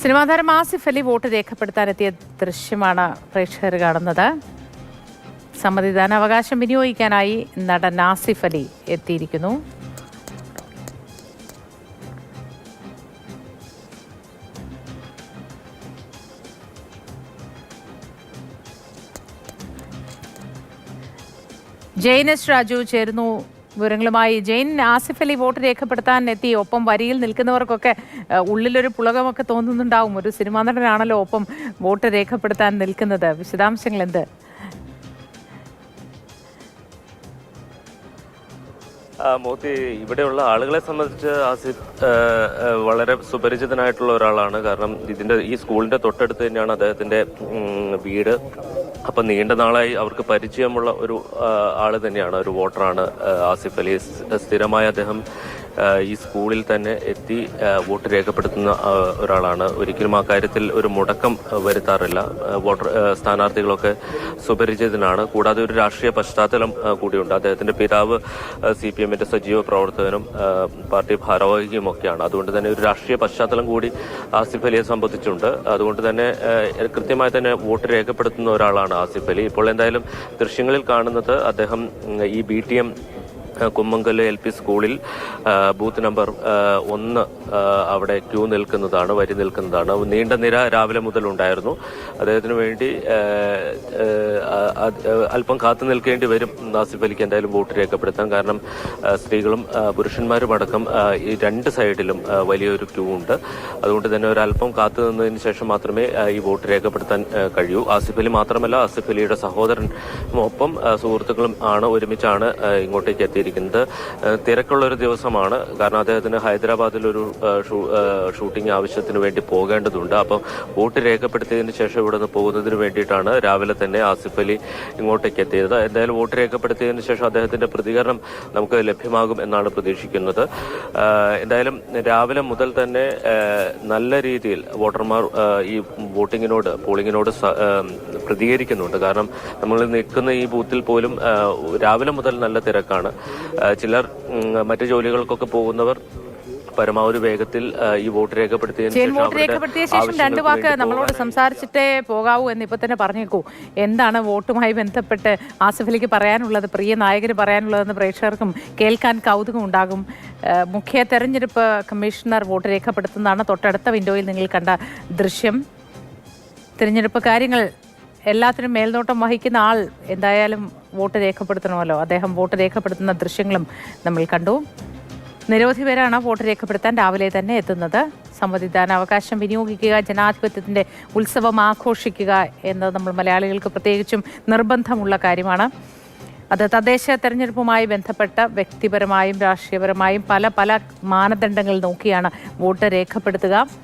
Cinema താരം Asif Ali vote രേഖപ്പെടുത്താനെത്തിയ ദൃശ്യമാണ് പ്രേക്ഷകർ കാണുന്നത്. സമ്മതിദാനാവകാശം വിനിയോഗിക്കാനായി നടൻ ആസിഫ് അലി എത്തിയിരിക്കുന്നു. ജെയിൻ എസ് രാജു ചേരുന്നു വിവരങ്ങളുമായി. ജെയിൻ, ആസിഫ് അലി വോട്ട് രേഖപ്പെടുത്താൻ എത്തി. ഒപ്പം വരിയിൽ നിൽക്കുന്നവർക്കൊക്കെ ഉള്ളിലൊരു പുളകമൊക്കെ തോന്നുന്നുണ്ടാവും. ഒരു സിനിമാ നടനാണല്ലോ ഒപ്പം വോട്ട് രേഖപ്പെടുത്താൻ നിൽക്കുന്നത്. വിശദാംശങ്ങൾ എന്ത്? മോത്തി, ഇവിടെയുള്ള ആളുകളെ സംബന്ധിച്ച് ആസിഫ് വളരെ സുപരിചിതനായിട്ടുള്ള ഒരാളാണ്. കാരണം ഈ സ്കൂളിന്റെ തൊട്ടടുത്ത് തന്നെയാണ് അദ്ദേഹത്തിന്റെ വീട്. അപ്പം നീണ്ട നാളായി അവർക്ക് പരിചയമുള്ള ഒരു ആള് തന്നെയാണ്, ഒരു വോട്ടറാണ് ആസിഫ് അലി. സ്ഥിരമായി അദ്ദേഹം ഈ സ്കൂളിൽ തന്നെ എത്തി വോട്ട് രേഖപ്പെടുത്തുന്ന ഒരാളാണ്. ഒരിക്കലും ആ കാര്യത്തിൽ ഒരു മുടക്കം വരുത്താറില്ല. സ്ഥാനാർത്ഥികളൊക്കെ സുപരിചിതനാണ്. കൂടാതെ ഒരു രാഷ്ട്രീയ പശ്ചാത്തലം കൂടിയുണ്ട്. അദ്ദേഹത്തിന്റെ പിതാവ് CPM-ന്റെ സജീവ പ്രവർത്തകനും പാർട്ടി ഭാരവാഹിയുമൊക്കെയാണ്. അതുകൊണ്ട് തന്നെ ഒരു രാഷ്ട്രീയ പശ്ചാത്തലം കൂടി ആസിഫ് അലിയെ സംബന്ധിച്ചുണ്ട്. അതുകൊണ്ട് തന്നെ കൃത്യമായി തന്നെ വോട്ട് രേഖപ്പെടുത്തുന്ന ഒരാളാണ് ആസിഫ് അലി. ഇപ്പോൾ എന്തായാലും ദൃശ്യങ്ങളിൽ കാണുന്നത് അദ്ദേഹം ഈ BTM കുമ്മങ്കല് LP സ്കൂളിൽ ബൂത്ത് നമ്പർ 1 അവിടെ വരി നിൽക്കുന്നതാണ്. നീണ്ട നിര രാവിലെ മുതൽ ഉണ്ടായിരുന്നു. അദ്ദേഹത്തിന് വേണ്ടി അല്പം കാത്തു നിൽക്കേണ്ടി വരും ആസിഫ് അലിക്ക് എന്തായാലും വോട്ട് രേഖപ്പെടുത്താൻ. കാരണം സ്ത്രീകളും പുരുഷന്മാരും അടക്കം ഈ രണ്ട് സൈഡിലും വലിയൊരു ക്യൂ ഉണ്ട്. അതുകൊണ്ട് തന്നെ ഒരല്പം കാത്തു നിന്നതിന് ശേഷം മാത്രമേ ഈ വോട്ട് രേഖപ്പെടുത്താൻ കഴിയൂ. ആസിഫ് അലി മാത്രമല്ല, ആസിഫ് അലിയുടെ സഹോദരൻ ഒപ്പം സുഹൃത്തുക്കളും ഒരുമിച്ചാണ് ഇങ്ങോട്ടേക്ക് എത്തിയിരിക്കുന്നത്. തിരക്കുള്ള ഒരു ദിവസമാണ്. കാരണം അദ്ദേഹത്തിന് ഹൈദരാബാദിൽ ഒരു ഷൂട്ടിംഗ് ആവശ്യത്തിന് വേണ്ടി പോകേണ്ടതുണ്ട്. അപ്പം വോട്ട് രേഖപ്പെടുത്തിയതിന് ശേഷം ഇവിടെ നിന്ന് പോകുന്നതിന് വേണ്ടിയിട്ടാണ് രാവിലെ തന്നെ ആസിഫ് അലി ഇങ്ങോട്ടേക്ക് എത്തിയത്. എന്തായാലും വോട്ട് രേഖപ്പെടുത്തിയതിന് ശേഷം അദ്ദേഹത്തിന്റെ പ്രതികരണം നമുക്ക് ലഭ്യമാകും എന്നാണ് പ്രതീക്ഷിക്കുന്നത്. എന്തായാലും രാവിലെ മുതൽ തന്നെ നല്ല രീതിയിൽ വോട്ടർമാർ ഈ പോളിംഗിനോട് പ്രതികരിക്കുന്നുണ്ട്. കാരണം നമ്മൾ നിൽക്കുന്ന ഈ ബൂത്തിൽ പോലും രാവിലെ മുതൽ നല്ല തിരക്കാണ്. ചിലർ മറ്റു ജോലികൾക്കൊക്കെ പോകുന്നവർ പരമാവധി വേഗത്തിൽ ഈ വോട്ട് രേഖപ്പെടുത്തിയ ശേഷം 2 വാക്ക് നമ്മളോട് സംസാരിച്ചിട്ടേ പോകാവൂ എന്ന് ഇപ്പൊ തന്നെ പറഞ്ഞേക്കൂ. എന്താണ് വോട്ടുമായി ബന്ധപ്പെട്ട് ആസിഫ് അലിക്ക് പറയാനുള്ളത്, പ്രിയ നായകന് പറയാനുള്ളതെന്ന് പ്രേക്ഷകർക്കും കേൾക്കാൻ കൗതുകം ഉണ്ടാകും. മുഖ്യ തെരഞ്ഞെടുപ്പ് കമ്മീഷണർ വോട്ട് രേഖപ്പെടുത്തുന്നതാണ് തൊട്ടടുത്ത വിൻഡോയിൽ നിങ്ങൾ കണ്ട ദൃശ്യം. തിരഞ്ഞെടുപ്പ് കാര്യങ്ങൾ എല്ലാത്തിനും മേൽനോട്ടം വഹിക്കുന്ന ആൾ എന്തായാലും വോട്ട് രേഖപ്പെടുത്തണമല്ലോ. അദ്ദേഹം വോട്ട് രേഖപ്പെടുത്തുന്ന ദൃശ്യങ്ങളും നമ്മൾ കണ്ടു. നിരവധി പേരാണ് വോട്ട് രേഖപ്പെടുത്താൻ രാവിലെ തന്നെ എത്തുന്നത്. സമ്മതിദാനാവകാശം വിനിയോഗിക്കുക, ജനാധിപത്യത്തിന്റെ ഉത്സവം ആഘോഷിക്കുക എന്നത് നമ്മൾ മലയാളികൾക്ക് പ്രത്യേകിച്ചും നിർബന്ധമുള്ള കാര്യമാണ്. അത് തദ്ദേശ തെരഞ്ഞെടുപ്പുമായി ബന്ധപ്പെട്ട വ്യക്തിപരമായും രാഷ്ട്രീയപരമായും പല മാനദണ്ഡങ്ങൾ നോക്കിയാണ് വോട്ട് രേഖപ്പെടുത്തുക.